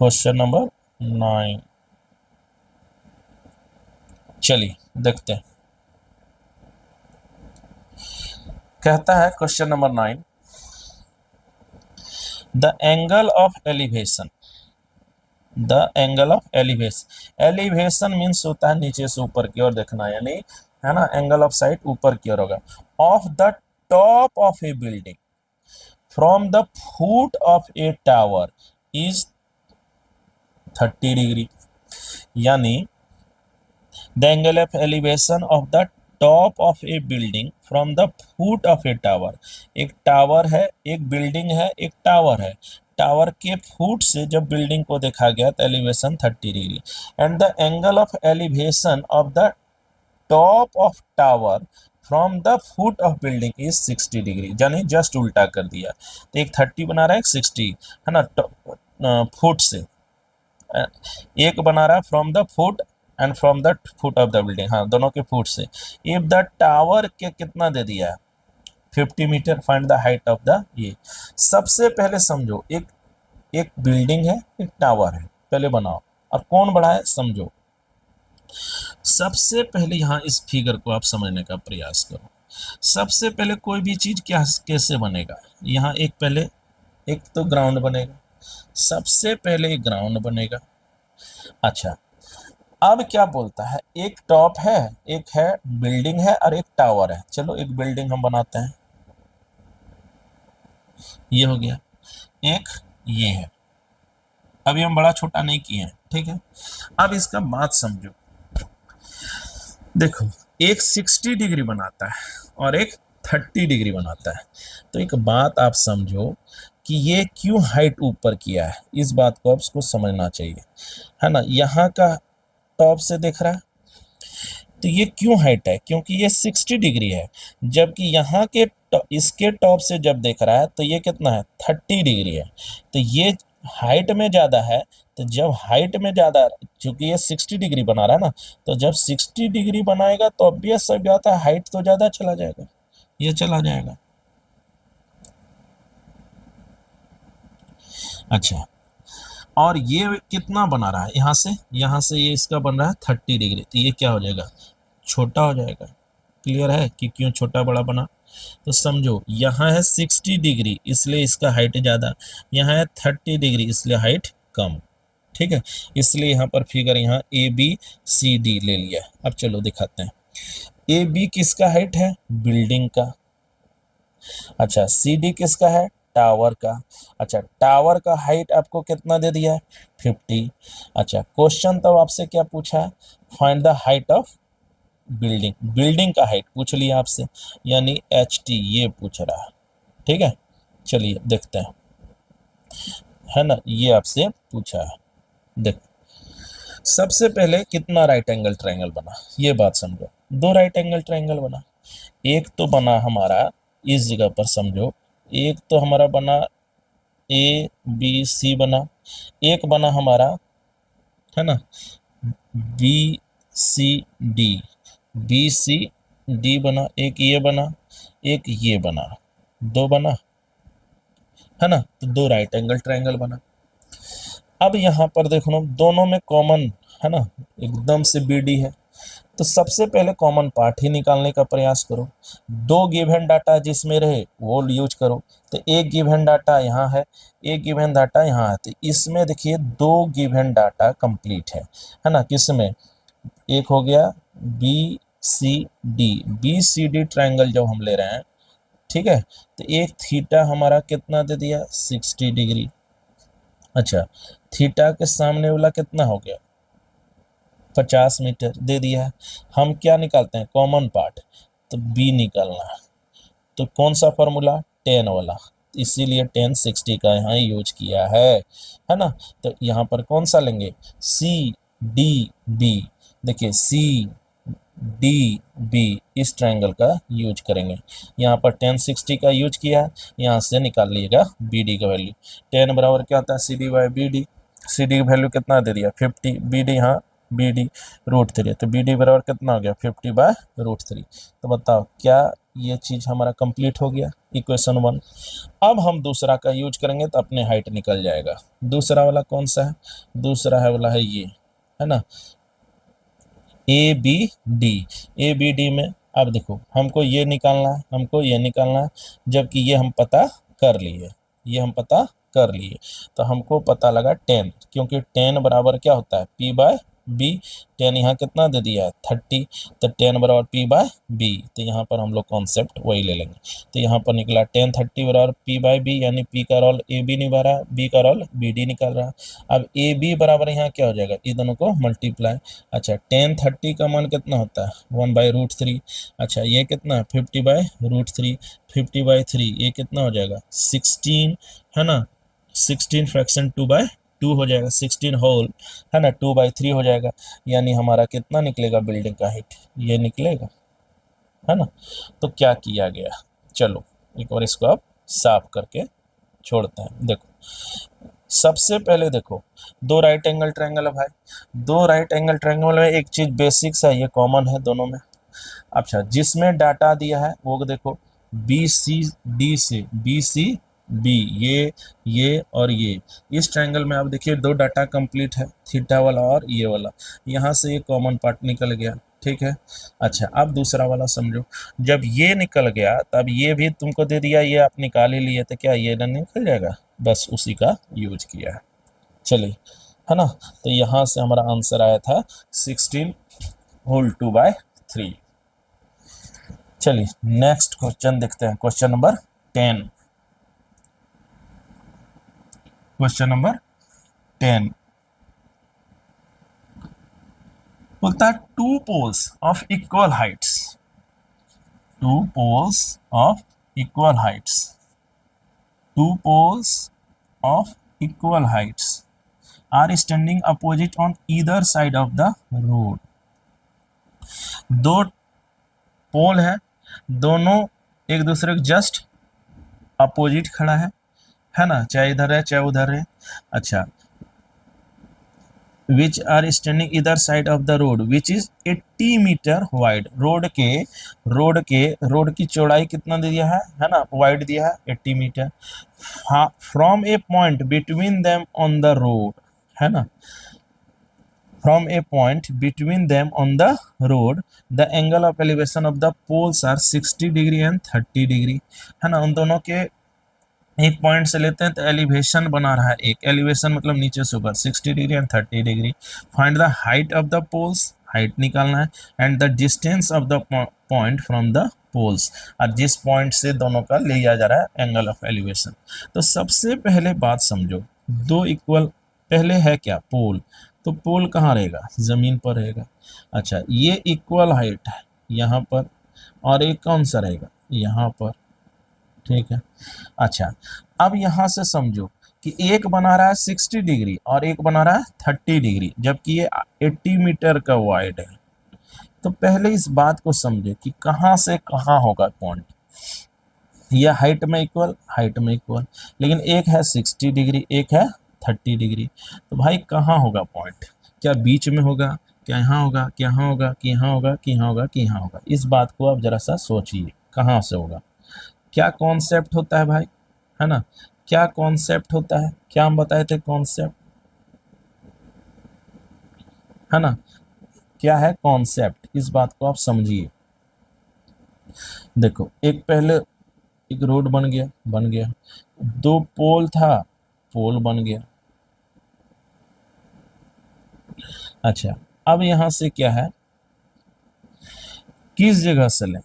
Question number 9। चलिए देखते हैं। कहता है question number 9, the angle of elevation. The angle of elevation, elevation means होता है नीचे से ऊपर की ओर देखना, यानी है ना, एंगल ऑफ साइड ऊपर की ओर होगा। Of the top of a building from the foot of a tower is 30 degree. यानी the angle of elevation of the top of a building from the foot of a tower. एक tower है, एक building है, एक tower है। Tower के foot से जब बिल्डिंग को देखा गया तो elevation 30 degree. And the angle of elevation of the top of tower from the foot of building is 60 degree. यानी जस्ट उल्टा कर दिया, तो एक 30 बना रहा है, एक 60 है ना, फुट से। एक बना रहा है from the foot and from the foot of the building, हाँ दोनों के फुट से। इफ द टावर के कितना दे दिया है 50 metre, find the height of the ये। सबसे पहले समझो, एक एक बिल्डिंग है, एक टावर है, पहले बनाओ और कौन बड़ा है समझो। सबसे पहले यहाँ इस फिगर को आप समझने का प्रयास करो। सबसे पहले कोई भी चीज क्या कैसे बनेगा, यहाँ एक पहले एक तो ग्राउंड बनेगा, सबसे पहले एक ग्राउंड बनेगा। अच्छा, अब क्या बोलता है, एक टॉप है, एक है बिल्डिंग है और एक टावर है। चलो एक बिल्डिंग हम बनाते हैं, ये हो गया, एक ये है। अभी हम बड़ा छोटा नहीं किए हैं, ठीक है। अब इसका बात समझो, देखो एक 60 डिग्री बनाता है और एक 30 डिग्री बनाता है। तो एक बात आप समझो कि ये क्यों हाइट ऊपर किया है, इस बात को आपको समझना चाहिए, है ना। यहाँ का टॉप से दिख रहा है तो ये क्यों हाइट है, क्योंकि ये 60 डिग्री है। जबकि यहाँ के इसके टॉप से जब देख रहा है तो ये कितना है 30 डिग्री है। तो ये हाइट में ज़्यादा है। तो जब हाइट में ज़्यादा, क्योंकि ये 60 डिग्री बना रहा है ना, तो जब 60 डिग्री बनाएगा तो ऑब्वियस सा बात है हाइट तो ज़्यादा चला जाएगा, ये चला जाएगा। अच्छा, और ये कितना बना रहा है, यहाँ से ये इसका बन रहा है 30 डिग्री, तो ये क्या हो जाएगा, छोटा हो जाएगा। क्लियर है कि क्यों छोटा बड़ा बना। तो समझो, यहाँ है 60 डिग्री इसलिए इसका हाइट ज़्यादा, यहाँ है 30 डिग्री इसलिए हाइट कम, ठीक है। इसलिए यहाँ पर फिगर यहाँ ABCD ले लिया। अब चलो दिखाते हैं, AB किसका हाइट है, बिल्डिंग का। अच्छा, CD किसका है, टावर का। अच्छा, टावर का हाइट आपको कितना दे दिया है 50। अच्छा, क्वेश्चन तो आपसे क्या पूछा है, find the height of building. Building का हाइट पूछ लिया आपसे, यानी HT ये पूछ रहा है, ठीक है। चलिए देखते हैं, है ना, ये आपसे पूछा है। देख, सबसे पहले कितना राइट एंगल ट्रायंगल बना, ये बात समझो। दो राइट एंगल ट्रायंगल बना, एक तो बना हमारा इस जगह पर समझो, एक तो हमारा बना ABC बना, एक बना हमारा, है ना, BCD, BCD बना, एक ये बना, एक ये बना, दो बना, है ना। तो दो राइट एंगल ट्रायंगल बना। अब यहाँ पर देखो दोनों में कॉमन, है ना, एकदम से BD है। तो सबसे पहले कॉमन पार्ट ही निकालने का प्रयास करो। दो गिवन डाटा जिसमें रहे वो यूज करो। तो एक गिवन डाटा यहाँ है, एक गिवन डाटा यहाँ है। तो इसमें देखिए दो गिवन डाटा कंप्लीट है ना। किसमें, एक हो गया BCD ट्रायंगल जब हम ले रहे हैं, ठीक है। तो एक थीटा हमारा कितना दे दिया 60 डिग्री। अच्छा, थीटा के सामने वाला कितना हो गया 50 मीटर दे दिया है। हम क्या निकालते हैं, कॉमन पार्ट, तो B निकालना है। तो कौन सा फॉर्मूला, 10 वाला, इसीलिए 10 60 का यहाँ यूज किया है ना। तो यहाँ पर कौन सा लेंगे, CDB। देखिए CDB इस ट्रायंगल का यूज करेंगे। यहाँ पर 10 60 का यूज किया है, यहाँ से निकाल लीजिएगा BD का वैल्यू। 10 बराबर क्या होता है CD/BD। CD की वैल्यू कितना दे दिया 50, BD यहाँ BD √3, तो BD बराबर कितना हो गया 50/√3। तो बताओ क्या ये चीज हमारा कंप्लीट हो गया इक्वेशन 1। अब हम दूसरा का यूज करेंगे तो अपने हाइट निकल जाएगा। दूसरा वाला कौन सा है? दूसरा है वाला है ये, है ना, A B D. A B D में अब देखो हमको ये निकालना है, हमको ये निकालना है, जबकि ये हम पता कर लिए, ये हम पता कर लिए। तो हमको पता लगा 10, क्योंकि 10 बराबर क्या होता है? P bye B. 10 यहाँ कितना दे दिया है? 30। तो 10 बराबर पी बाय बी। तो यहाँ पर हम लोग कॉन्सेप्ट वही ले लेंगे। तो यहाँ पर निकला 10 30 बराबर पी बाय बी, यानी पी का रोल ए बी निभा रहा है, बी का रोल बी डी निकाल रहा है। अब ए बी बराबर यहाँ क्या हो जाएगा? ये दोनों को मल्टीप्लाई। अच्छा 10 30 का मान कितना होता है? 1/√3। अच्छा ये कितना है? 50/√3। 50/3 ये कितना हो जाएगा? 16, है ना। 16 फ्रैक्शन 2/2 हो जाएगा, 16 होल, है ना, 2/3 हो जाएगा। यानी हमारा कितना निकलेगा बिल्डिंग का हाइट? ये निकलेगा, है ना। तो क्या किया गया, चलो एक बार इसको आप साफ करके छोड़ते हैं। देखो सबसे पहले देखो, दो राइट एंगल ट्रायंगल है भाई। दो राइट एंगल ट्रायंगल में एक चीज बेसिक्स है, ये कॉमन है दोनों में। अच्छा जिसमें डाटा दिया है वो देखो, बी सी डी से बी सी बी, ये और ये। इस ट्रायंगल में आप देखिए दो डाटा कंप्लीट है, थीटा वाला और ये वाला। यहाँ से ये कॉमन पार्ट निकल गया, ठीक है। अच्छा अब दूसरा वाला समझो, जब ये निकल गया तब ये भी तुमको दे दिया, ये आप निकाल ही लिए, तो क्या ये ना निकल जाएगा? बस उसी का यूज किया है, चलिए, है ना। तो यहाँ से हमारा आंसर आया था 16 होल 2/3। चलिए नेक्स्ट क्वेश्चन देखते हैं, क्वेश्चन नंबर 10। क्वेश्चन नंबर 10 बोलता है two poles of equal heights, two poles of equal heights, two poles of equal heights are standing opposite on either side of the road. दो pole है, दोनों एक दूसरे के जस्ट अपोजिट खड़ा है ना, चाहे इधर है चाहे उधर है। अच्छा विच आर स्टैंडिंग इधर side of the road which is 80 metre wide. Road की चौड़ाई कितना दे दिया है ना, वाइड दिया है 80 metre. From a point between them on the road, है ना, from a point between them on the road the angle of elevation of the poles are 60 degree and 30 degree, है ना। उन दोनों के एक पॉइंट से लेते हैं तो एलिवेशन बना रहा है, एक एलिवेशन मतलब नीचे से ऊपर 60 degree and 30 degree. Find the height of the poles, height निकालना है, and the distance of the point from the poles, और जिस पॉइंट से दोनों का लिया जा रहा है एंगल ऑफ एलिवेशन। तो सबसे पहले बात समझो, दो इक्वल, पहले है क्या? पोल। तो पोल कहाँ रहेगा? जमीन पर रहेगा। अच्छा ये इक्वल हाइट है यहाँ पर, और एक कौन सा रहेगा? यहाँ पर, ठीक है। अच्छा अब यहाँ से समझो कि एक बना रहा है 60 डिग्री और एक बना रहा है 30 डिग्री, जबकि ये 80 मीटर का वाइड है। तो पहले इस बात को समझे कि कहाँ से कहाँ होगा पॉइंट। यह हाइट में इक्वल, हाइट में इक्वल, लेकिन एक है 60 डिग्री एक है 30 डिग्री। तो भाई कहाँ होगा पॉइंट? क्या बीच में होगा, क्या यहाँ होगा, क्या यहाँ होगा, कि यहाँ होगा, कि यहाँ होगा, कि यहाँ होगा? इस बात को आप जरा सा सोचिए, कहाँ से होगा? क्या कॉन्सेप्ट होता है भाई, है ना, क्या कॉन्सेप्ट होता है? क्या हम बताए थे कॉन्सेप्ट, है ना, क्या है कॉन्सेप्ट? इस बात को आप समझिए। देखो एक पहले एक रोड बन गया, दो पोल था, पोल बन गया। अच्छा अब यहां से क्या है, किस जगह से लें?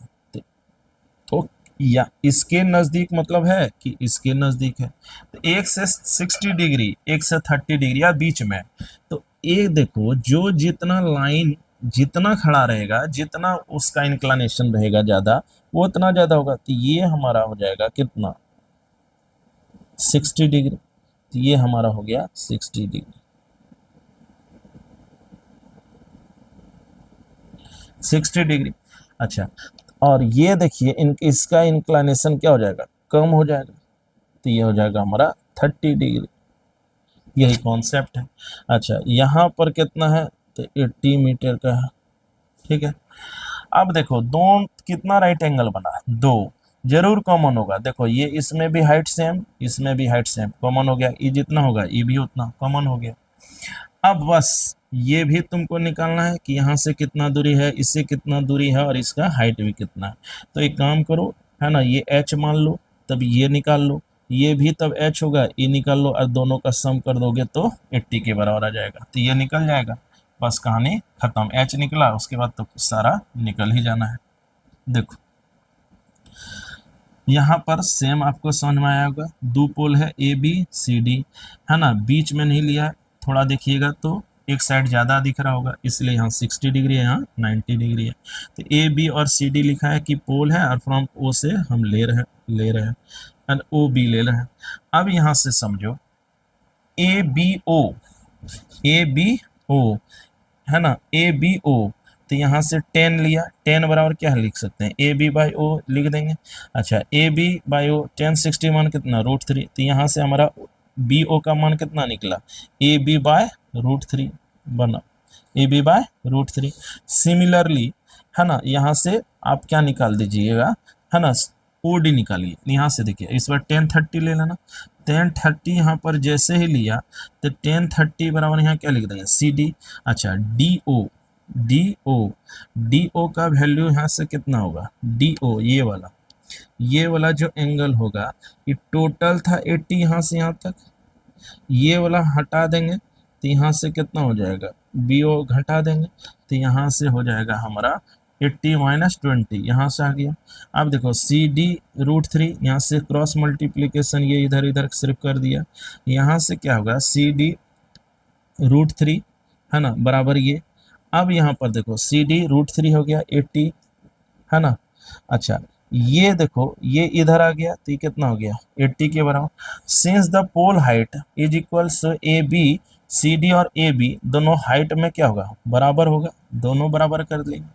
तो या इसके नजदीक मतलब है कि इसके नजदीक है, तो एक से 60 डिग्री एक से 30 डिग्री या बीच में। तो एक देखो जो जितना लाइन जितना खड़ा रहेगा, जितना उसका इंक्लिनेशन रहेगा ज्यादा, वो उतना ज्यादा होगा। तो ये हमारा हो जाएगा कितना? 60 डिग्री। तो ये हमारा हो गया 60 डिग्री, 60 डिग्री। अच्छा और ये देखिए इसका इंक्लिनेशन क्या हो जाएगा? कम हो जाएगा। तो ये हो जाएगा हमारा 30 डिग्री, यही कॉन्सेप्ट है। अच्छा यहाँ पर कितना है? तो 80 मीटर का है, ठीक है। अब देखो दो कितना राइट एंगल बना, दो, जरूर कॉमन होगा। देखो ये इसमें भी हाइट सेम, इसमें भी हाइट सेम, कॉमन हो गया, ई जितना होगा ई भी उतना कॉमन हो गया। अब बस ये भी तुमको निकालना है कि यहाँ से कितना दूरी है, इससे कितना दूरी है, और इसका हाइट भी कितना है। तो एक काम करो, है ना, ये h मान लो, तब ये निकाल लो, ये भी तब h होगा, ये निकाल लो, और दोनों का सम कर दोगे तो 80 के बराबर आ जाएगा। तो ये निकल जाएगा, बस कहानी खत्म। h निकला, उसके बाद तो सारा निकल ही जाना है। देखो यहाँ पर सेम आपको समझ में आया होगा, दो पोल है ए बी सी डी, है ना, बीच में नहीं लिया, थोड़ा देखिएगा तो एक साइड ज़्यादा दिख रहा होगा, इसलिए यहाँ 60 डिग्री है, यहाँ 90 डिग्री है। तो ए बी और सी डी लिखा है कि पोल है, और फ्रॉम ओ से हम ले रहे हैं एंड ओ बी ले रहे हैं। अब यहाँ से समझो ए बी ओ, है ना, ए बी ओ, तो यहाँ से 10 लिया, 10 बराबर क्या लिख सकते हैं, ए बी बाई ओ लिख देंगे। अच्छा, ए बी बाई ओ 1060 मान कितना, √3, तो यहाँ से हमारा बी ओ का मान कितना निकला, ए बी बाय √3 बना, ए बी बाय √3। सिमिलरली, है ना, यहाँ से आप क्या निकाल दीजिएगा, है ना, ओ डी निकालिए। यहाँ से देखिए इस बार 1030 ले लेना, 1030 यहाँ पर जैसे ही लिया तो 1030 बराबर यहाँ क्या लिख देंगे, सी डी। अच्छा, डी ओ का वैल्यू यहाँ से कितना होगा, डी ओ ये वाला जो एंगल होगा, ये टोटल था 80 यहाँ से यहाँ तक, ये वाला हटा देंगे तो यहाँ से कितना हो जाएगा, बी ओ घटा देंगे तो यहाँ से हो जाएगा हमारा 80 - 20, यहाँ से आ गया। अब देखो सी डी √3, यहाँ से क्रॉस मल्टीप्लीकेशन ये इधर इधर सिर्फ कर दिया, यहाँ से क्या होगा, सी डी √3, है ना, बराबर ये। अब यहाँ पर देखो सी डी √3 हो गया 80, है ना। अच्छा, ये देखो ये इधर आ गया तो ये कितना हो गया, 80 के बराबर। Since the pole height is equals A B, C D और ए बी दोनों हाइट में क्या होगा, बराबर होगा, दोनों बराबर कर लेंगे।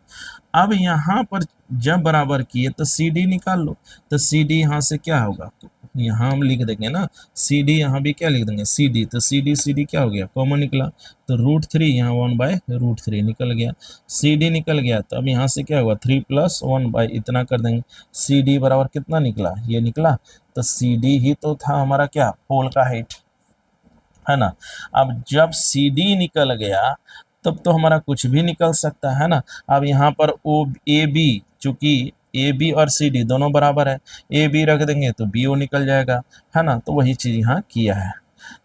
अब यहाँ पर जब बराबर किए तो सी डी निकाल लो, तो सी डी यहाँ से क्या होगा, यहाँ हम लिख देंगे ना, सी डी यहाँ भी क्या लिख देंगे, सी डी, तो सी डी क्या हो गया, कॉमन निकला, तो √3 यहाँ 1/√3 निकल गया, सी डी निकल गया। तो अब यहाँ से क्या होगा, 3 + 1 इतना कर देंगे, सी डी बराबर कितना निकला, ये निकला। तो सी डी ही तो था हमारा क्या, पोल का हाइट, है ना। अब जब सी डी निकल गया तब तो हमारा कुछ भी निकल सकता है ना। अब यहाँ पर ओ ए बी, चूंकि ए बी और सी डी दोनों बराबर है, ए बी रख देंगे तो बी ओ निकल जाएगा, है ना। तो वही चीज यहाँ किया है।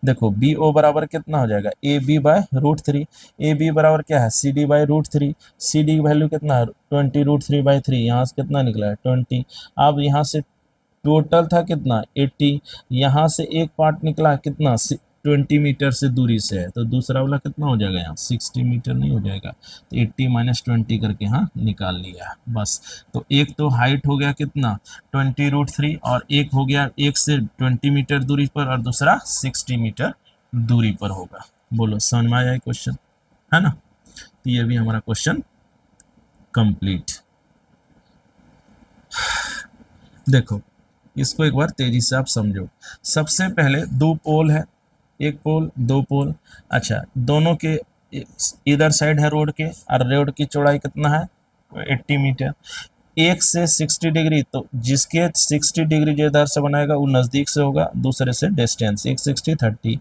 देखो बी ओ बराबर कितना हो जाएगा, A B by √3, A B बराबर क्या है, C D by √3, C D की वैल्यू कितना है 20 √3/3, यहाँ से कितना निकला है 20। अब यहाँ से टोटल था कितना 80, यहाँ से एक पार्ट निकला कितना 20 मीटर से दूरी से है, तो दूसरा वाला कितना हो जाएगा, यहाँ 60 मीटर नहीं हो जाएगा, तो 80 - 20 करके यहाँ निकाल लिया बस। तो एक तो हाइट हो गया कितना 20 √3, और एक हो गया एक से 20 मीटर दूरी पर, और दूसरा 60 मीटर दूरी पर होगा। बोलो समझ में आया क्वेश्चन, है ना। तो ये भी हमारा क्वेश्चन कंप्लीट। देखो इसको एक बार तेजी से आप समझो। सबसे पहले दो पोल है, एक पोल दो पोल। अच्छा, दोनों के इधर साइड है रोड के, और रोड की चौड़ाई कितना है 80 मीटर। एक से 60 डिग्री, तो जिसके 60 डिग्री जो इधर से बनाएगा वो नज़दीक से होगा, दूसरे से डिस्टेंस, एक 60 30।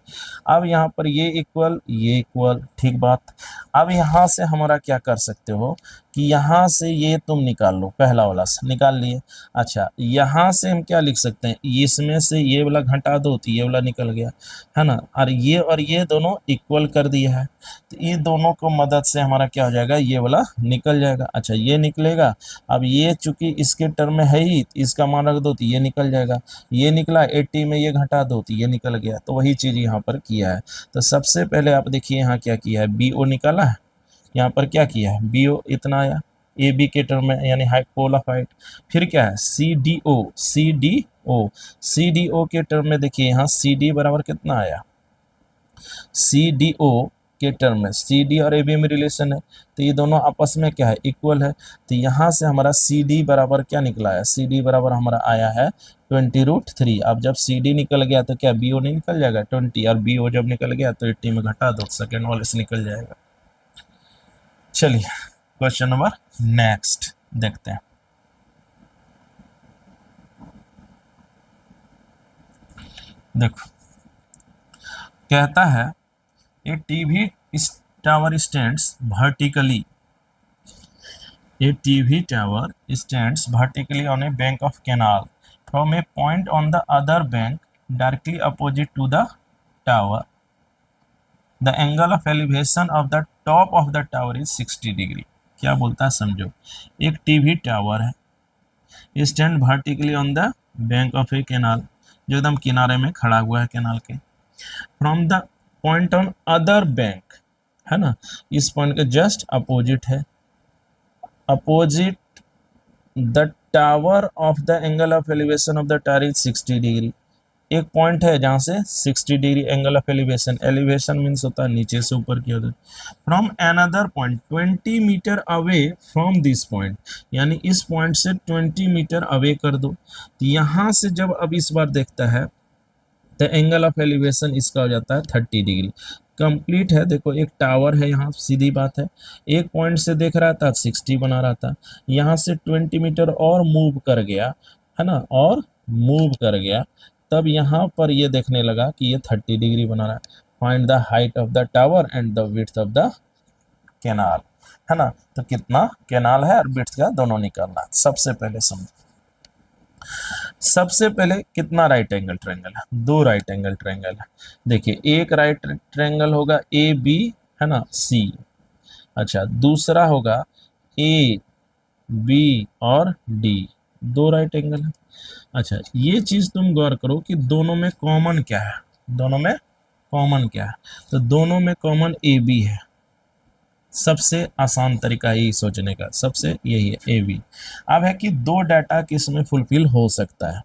अब यहाँ पर ये इक्वल ये इक्वल, ठीक बात। अब यहाँ से हमारा क्या कर सकते हो कि यहाँ से ये तुम निकाल लो, पहला वाला से निकाल लिए। अच्छा, यहाँ से हम क्या लिख सकते हैं, इसमें से ये वाला घटा दो तो ये वाला निकल गया, है ना। और ये दोनों इक्वल कर दिया है, तो ये दोनों को मदद से हमारा क्या हो जाएगा, ये वाला निकल जाएगा। अच्छा, ये निकलेगा। अब ये चूंकि इसके टर्म में है ही, इसका मान रख दो तो ये निकल जाएगा, ये निकला 80 में ये घटा दो तो ये निकल गया। तो वही चीज़ यहाँ पर किया है। तो सबसे पहले आप देखिए यहाँ क्या किया है, बी ओ निकाला है, यहाँ पर क्या किया है, बी ओ इतना आया ए बी के टर्म में, यानी हाइट, पोल ऑफ हाइट। फिर क्या है सी डी ओ के टर्म में देखिए यहाँ सी डी बराबर कितना आया, सी डी ओ के टर्म में सी डी और ए बी में रिलेशन है, तो ये दोनों आपस में क्या है, इक्वल है। तो यहाँ से हमारा सी डी बराबर क्या निकला है, सी डी बराबर हमारा आया है 20 √3। अब जब सी डी निकल गया तो क्या बी ओ नहीं निकल जाएगा 20, और बी ओ जब निकल गया तो 80 में घटा दो, सेकेंड वाले से निकल जाएगा। चलिए क्वेश्चन नंबर नेक्स्ट। देखते हैं। देखो कहता है a TV tower stands vertically, a TV tower stands vertically on a bank of canal from a point on the other bank directly opposite to the tower. The angle of elevation of the top of the tower is 60 degree. क्या बोलता है समझो, एक TV tower है, stand vertically on the bank of A canal, जो एकदम किनारे में खड़ा हुआ है कैनाल के, from the point on other bank, है ना, इस पॉइंट के जस्ट अपोजिट है, opposite the tower of the angle of elevation of the tower is 60 degree. एक पॉइंट है जहां से 60 degree angle of elevation, elevation means होता है नीचे से ऊपर की ओर, from another point 20 metre away from this point, यानी इस पॉइंट से 20 मीटर अवे कर दो। तो यहां से जब अब इस बार देखता है तो एंगल ऑफ एलिवेशन इसका हो जाता है 30 डिग्री। कंप्लीट है, देखो एक टावर है यहाँ, सीधी बात है, एक पॉइंट से देख रहा था 60 बना रहा था, यहाँ से 20 मीटर और मूव कर गया, है ना, और मूव कर गया, तब यहाँ पर ये देखने लगा कि ये 30 डिग्री बना रहा है। Find the height of the tower and the width of the canal, है ना, तो कितना कैनाल है और विड्थ का दोनों निकालना है। सबसे पहले समझो, सबसे पहले कितना राइट एंगल ट्रायंगल है, दो राइट एंगल ट्रायंगल है। देखिए एक राइट ट्रायंगल होगा ए बी, है ना, सी, अच्छा दूसरा होगा ए बी और डी, दो राइट एंगल है। अच्छा ये चीज तुम गौर करो कि दोनों में कॉमन क्या है, दोनों में कॉमन क्या है, तो दोनों में कॉमन ए बी है। सबसे आसान तरीका यही सोचने का, सबसे यही है ए बी। अब है कि दो डाटा किस में फुलफिल हो सकता है,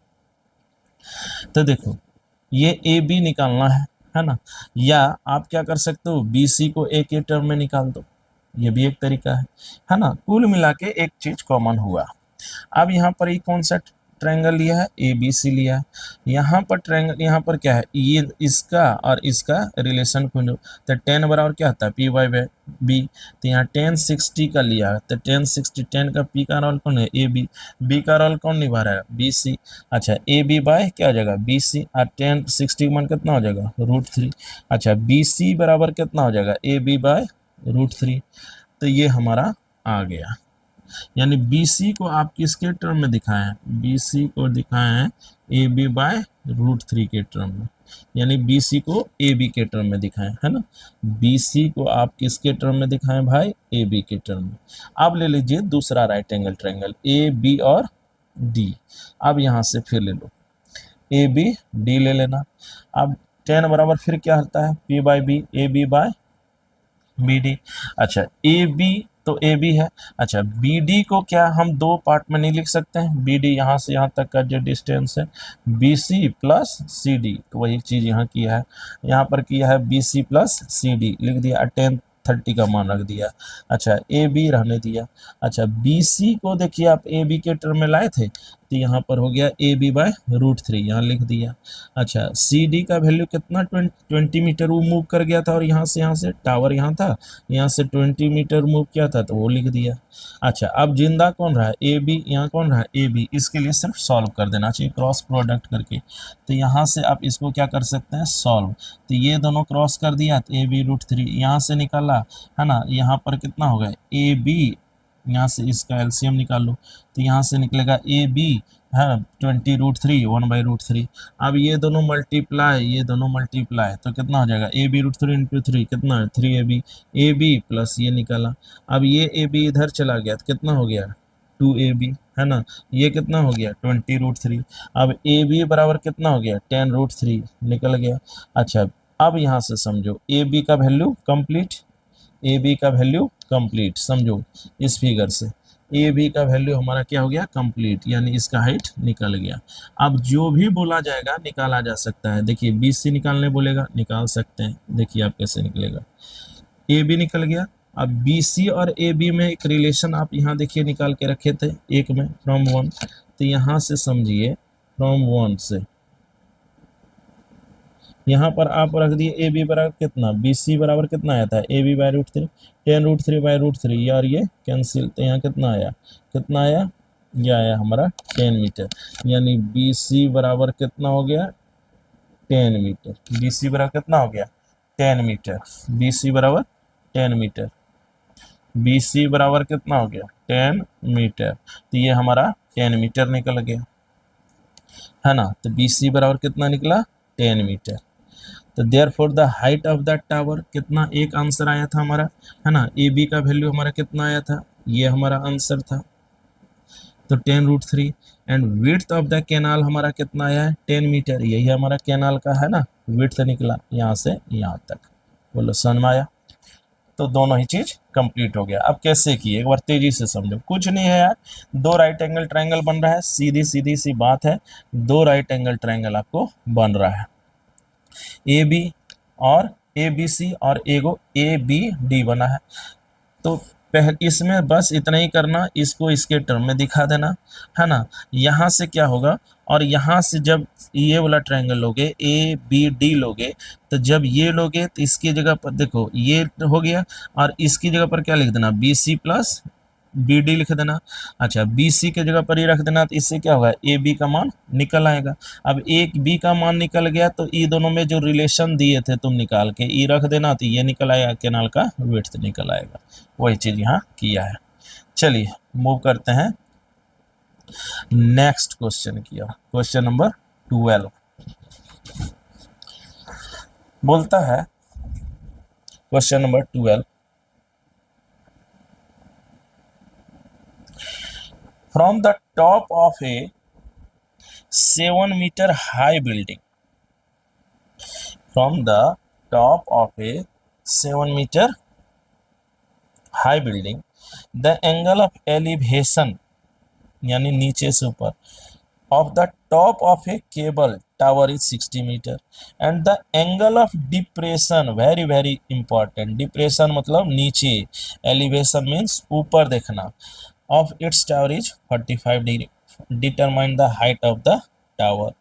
तो देखो ये ए बी निकालना है ना, या आप क्या कर सकते हो बी सी को ए के टर्म में निकाल दो, ये भी एक तरीका है ना। कुल मिला के एक चीज कॉमन हुआ। अब यहाँ पर ये कौन सा ट्रायंगल लिया है, ए बी सी लिया है, यहाँ पर ट्रायंगल, यहाँ पर क्या है, ये इसका और इसका रिलेशन खोजो, तो 10 बराबर क्या होता है पी बाई बी, तो यहाँ 10 60 का लिया है, तो 10 60, 10 का पी का रोल कौन है ए बी, बी का रोल कौन निभा रहा है बी सी, अच्छा ए बी बाय क्या हो जाएगा बी सी, और 10 60 का मान कितना हो जाएगा √3, अच्छा बी सी बराबर कितना हो जाएगा ए बी बाय √3, तो ये हमारा आ गया। यानी BC को आप किसके टर्म में दिखाए हैं, BC को दिखाए हैं ए बी बाय √3 के टर्म में, यानी BC को ए बी के टर्म में दिखाएं, है ना, BC को आप किसके टर्म में दिखाएं भाई, ए बी के टर्म में। अब ले लीजिए दूसरा right angle triangle A B और डी, अब यहाँ से फिर ले लो ए बी डी ले लेना। अब 10 बराबर फिर क्या होता है P by B, A B by B D, अच्छा ए बी तो ए बी है, अच्छा बी डी को क्या हम दो पार्ट में नहीं लिख सकते हैं, बी डी यहाँ से यहाँ तक का जो डिस्टेंस है B C plus C D, तो वही चीज़ यहाँ किया है, यहाँ पर किया है B C plus C D लिख दिया, 10 30 का मान रख दिया, अच्छा ए बी रहने दिया। अच्छा बी सी को देखिए आप ए बी के टर्म में लाए थे, तो यहाँ पर हो गया ए बी बाय √3 यहाँ लिख दिया। अच्छा सी डी का वैल्यू कितना 20 मीटर वो मूव कर गया था, और यहाँ से टावर यहाँ था, यहाँ से 20 मीटर मूव किया था तो वो लिख दिया। अच्छा अब जिंदा कौन रहा ए बी, यहाँ कौन रहा ए बी, इसके लिए सिर्फ सॉल्व कर देना चाहिए क्रॉस प्रोडक्ट करके, तो यहाँ से आप इसको क्या कर सकते हैं सॉल्व, तो ये दोनों क्रॉस कर दिया तो ए बी √3 यहाँ से निकाला, है ना, यहाँ पर कितना हो गया ए बी, यहाँ से इसका एलसीएम निकाल लो, तो यहाँ से निकलेगा ए बी है 20 √3 1/√3। अब ये दोनों मल्टीप्लाई, ये दोनों मल्टीप्लाई तो कितना हो जाएगा ए बी √3 इंटू 3 कितना है 3ab, ए बी प्लस ये निकाला, अब ये ए बी इधर चला गया तो कितना हो गया 2ab, है ना, ये कितना हो गया 20 √3, अब ए बी बराबर कितना हो गया 10 √3 निकल गया। अच्छा अब यहाँ से समझो ए बी का वैल्यू कंप्लीट, ए बी का वैल्यू कंप्लीट, समझो इस फिगर से ए बी का वैल्यू हमारा क्या हो गया कंप्लीट, यानी इसका हाइट निकल गया। अब जो भी बोला जाएगा निकाला जा सकता है, देखिए बी सी निकालने बोलेगा निकाल सकते हैं, देखिए आप कैसे निकलेगा, ए बी निकल गया। अब बी सी और ए बी में एक रिलेशन आप यहाँ देखिए निकाल के रखे थे एक में फ्रॉम 1, तो यहाँ से समझिए फ्रॉम 1 से यहाँ पर आप रख दिए ए बी बराबर कितना, बी सी बराबर कितना आया था, A B by root three, 10√3 by root three, और ये कैंसिल, तो यहाँ कितना आया, कितना आया, ये आया हमारा 10 मीटर। यानी बी सी बराबर कितना हो गया, 10 मीटर। बी सी बराबर कितना हो गया, 10 मीटर। बी सी बराबर 10 मीटर। बी सी बराबर कितना हो गया, 10 मीटर। तो ये हमारा 10 मीटर निकल गया, है ना। तो बी सी बराबर कितना निकला, 10 मीटर। तो there for the height of the tower कितना, एक आंसर आया था हमारा, है ना। ए बी का वैल्यू हमारा कितना आया था, ये हमारा आंसर था, तो 10√3। And width of the canal हमारा कितना आया है, 10 मीटर, यही हमारा कैनाल का है ना विड्थ निकला, यहाँ से यहाँ तक। बोलो समझ में आया। तो दोनों ही चीज कंप्लीट हो गया। अब कैसे किए एक बार तेजी से समझो। कुछ नहीं है यार, दो राइट एंगल ट्रायंगल बन रहा है, सीधी सीधी सी बात है, दो राइट एंगल ट्रायंगल आपको बन रहा है, ए बी और ए बी सी, और एगो ए बी डी बना है। तो पहले इसमें बस इतना ही करना, इसको इसके टर्म में दिखा देना, है ना। यहाँ से क्या होगा, और यहाँ से जब ये वाला ट्रायंगल लोगे ए बी डी लोगे, तो जब ये लोगे तो इसकी जगह पर देखो ये हो गया, और इसकी जगह पर क्या लिख देना, B C plus B D लिख देना। अच्छा, बी सी के जगह पर ही रख देना, तो इससे क्या होगा, ए बी का मान निकल आएगा। अब एक बी का मान निकल गया, तो ये दोनों में जो रिलेशन दिए थे तुम निकाल के ई रख देना, तो ये निकल आएगा, कैनाल का विड्थ निकल आएगा। वही चीज यहाँ किया है। चलिए मूव करते हैं नेक्स्ट क्वेश्चन की ओर। क्वेश्चन नंबर 12 बोलता है, question number 12, from the top of a 7 metre high building, from the top of a 7 meter high building, the angle of elevation यानी नीचे से ऊपर of the top of a cable tower is 60 meter, and the angle of depression, very very important, depression मतलब नीचे, elevation means ऊपर देखना, of its tower is 45 degree, determine the height of the tower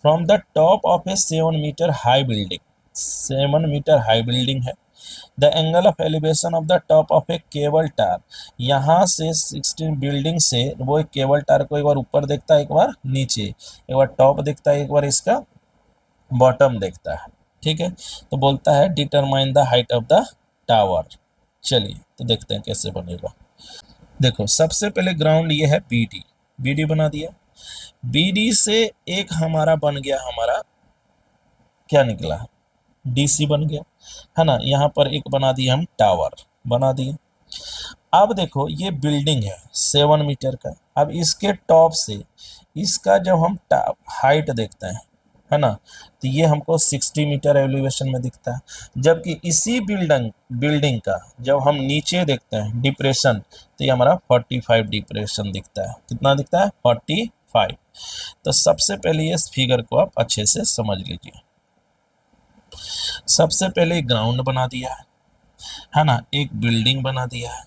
from the top of a 7 metre high building, 7 metre high building है, the angle of elevation of the top of a cable tower, यहाँ से 16 building से वो एक cable टार को एक बार ऊपर देखता है, एक बार नीचे, एक बार टॉप देखता है, एक बार इसका बॉटम देखता है, ठीक है। तो बोलता है determine the height of the tower. चलिए तो देखते हैं कैसे बनेगा। देखो सबसे पहले ग्राउंड ये है बी डी, बी डी बना दिया, बी डी से एक हमारा बन गया, हमारा क्या निकला, डी सी बन गया, है ना। यहाँ पर एक बना दिया हम टावर बना दिए। अब देखो ये बिल्डिंग है 7 मीटर का, अब इसके टॉप से इसका जब हम हाइट देखते हैं, है ना, तो ये हमको 60 मीटर एलिवेशन में दिखता है, जबकि इसी बिल्डिंग का जब हम नीचे देखते हैं डिप्रेशन, तो ये हमारा 45 डिप्रेशन दिखता है। कितना दिखता है, 45। तो सबसे पहले इस फिगर को आप अच्छे से समझ लीजिए। सबसे पहले ग्राउंड बना दिया है ना, एक बिल्डिंग बना दिया है,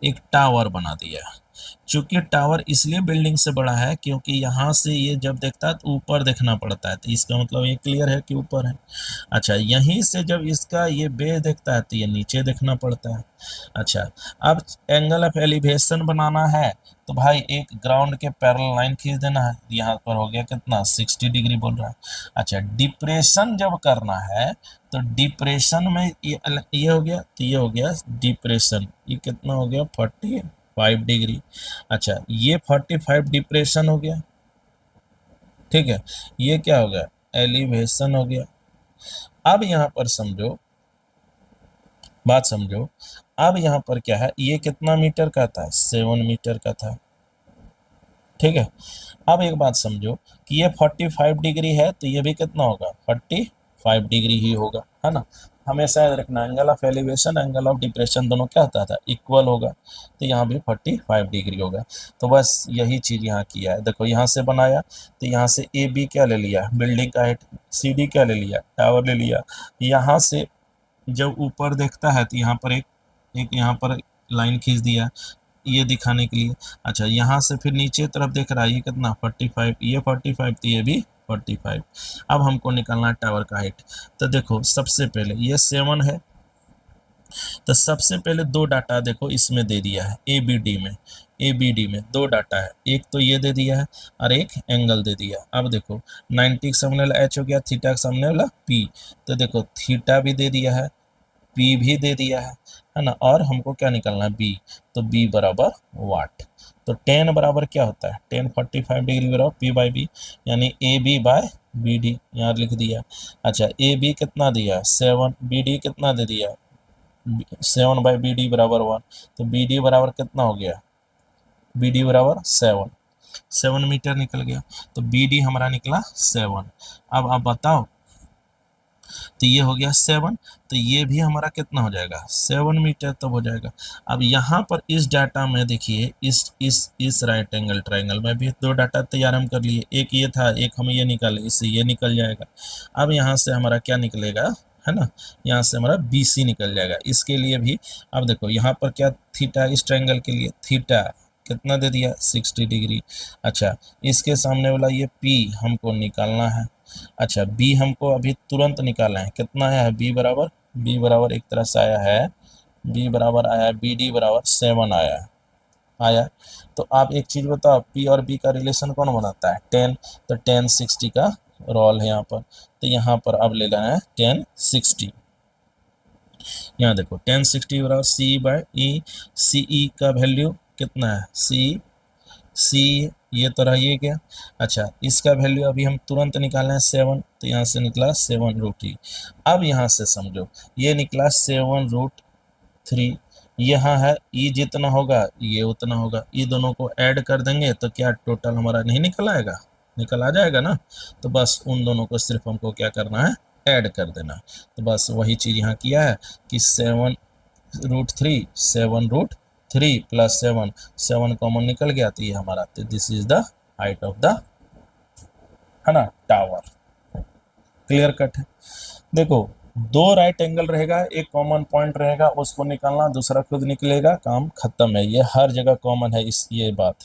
एक टावर बना दिया है। चूंकि टावर इसलिए बिल्डिंग से बड़ा है क्योंकि यहाँ से ये जब देखता है तो ऊपर देखना पड़ता है, तो इसका मतलब ये क्लियर है कि ऊपर है। अच्छा, यहीं से जब इसका ये बेस देखता है तो ये नीचे देखना पड़ता है। अच्छा, अब एंगल ऑफ एलिवेशन बनाना है तो भाई एक ग्राउंड के पैरेलल लाइन खींच देना है, यहाँ पर हो गया कितना, 60 डिग्री बोल रहा है। अच्छा, डिप्रेशन जब करना है तो डिप्रेशन में ये हो गया, तो ये हो गया डिप्रेशन, ये कितना हो गया, 45 डिग्री। अच्छा, ये 45 डिप्रेशन हो गया, ठीक है। ये क्या हो गया, एलिवेशन हो गया। अब यहाँ पर समझो, बात समझो, अब यहाँ पर क्या है, ये कितना मीटर का था, 7 मीटर का था, ठीक है। अब एक बात समझो कि ये 45 डिग्री है तो ये भी कितना होगा, 45 डिग्री ही होगा, है ना। हमेशा याद रखना angle of elevation angle of depression दोनों क्या होता था, इक्वल होगा, तो यहाँ भी 45 डिग्री होगा। तो बस यही चीज़ यहाँ किया है। देखो यहाँ से बनाया तो यहाँ से ए बी क्या ले लिया, बिल्डिंग का हाइट, सी डी क्या ले लिया, टावर ले लिया। यहाँ से जब ऊपर देखता है तो यहाँ पर एक यहाँ पर लाइन खींच दिया ये दिखाने के लिए। अच्छा, यहाँ से फिर नीचे तरफ देख रहा है, ये कितना 45, ये 45, तो ये भी 45। अब हमको निकालना है टावर का हाइट। तो देखो सबसे पहले ये 7 है, तो सबसे पहले दो डाटा देखो इसमें दे दिया है ए बी डी में दो डाटा है, एक तो ये दे दिया है और एक एंगल दे दिया। अब देखो 90 के सामने वाला एच हो गया, थीटा के सामने वाला पी। तो देखो थीटा भी दे दिया है, पी भी दे दिया है ना, और हमको क्या निकालना है बी। तो बी बराबर वाट। तो टेन बराबर क्या होता है, टेन 45 डिग्री बराबर पी बाई बी, यानी A B by B D यहाँ लिख दिया। अच्छा ए बी कितना दिया 7, बी डी कितना दे दिया 7 बाई बी डी बराबर 1। तो बी डी बराबर कितना हो गया, बी डी बराबर 7 मीटर निकल गया। तो बी डी हमारा निकला 7। अब आप बताओ, तो ये हो गया 7, तो ये भी हमारा कितना हो जाएगा 7 मीटर तब हो जाएगा। अब यहाँ पर इस डाटा में देखिए इस राइट एंगल ट्रायंगल में भी दो डाटा तैयार हम कर लिए, एक ये था, एक हम ये निकाले, इससे ये निकल जाएगा। अब यहाँ से हमारा क्या निकलेगा, है ना, यहाँ से हमारा बी सी निकल जाएगा। इसके लिए भी अब देखो यहाँ पर क्या थीटा, इस ट्रायंगल के लिए थीटा कितना दे दिया 60 डिग्री। अच्छा इसके सामने वाला ये पी हमको निकालना है। अच्छा बी हमको अभी तुरंत निकालना है, कितना है बी बराबर एक तरह से आया है, बी बराबर आया है बी डी बराबर 7 आया। तो आप एक चीज़ बताओ, पी और बी का रिलेशन कौन बनाता है 10, तो 10 60 का रोल है यहाँ पर। तो यहाँ पर अब ले लेना है 10 60। यहाँ देखो 10 60 बराबर सी बाई ई, सी ई का वैल्यू कितना है सी ये तो रहा ये क्या। अच्छा इसका वैल्यू अभी हम तुरंत निकालना है 7, तो यहाँ से निकला 7√3। अब यहाँ से समझो ये निकला 7√3, यहाँ है ई जितना होगा ये उतना होगा, ई दोनों को ऐड कर देंगे तो क्या टोटल हमारा नहीं निकल आएगा, निकल आ जाएगा ना। तो बस उन दोनों को सिर्फ हमको क्या करना है ऐड कर देना। तो बस वही चीज़ यहाँ किया है कि 7√3 प्लस 7 कॉमन निकल गया, तो ये हमारा, तो this is the height of the, है ना, टावर। क्लियर कट है। देखो दो राइट एंगल रहेगा, एक कॉमन पॉइंट रहेगा, उसको निकालना, दूसरा खुद निकलेगा, काम खत्म है। ये हर जगह कॉमन है इस ये बात।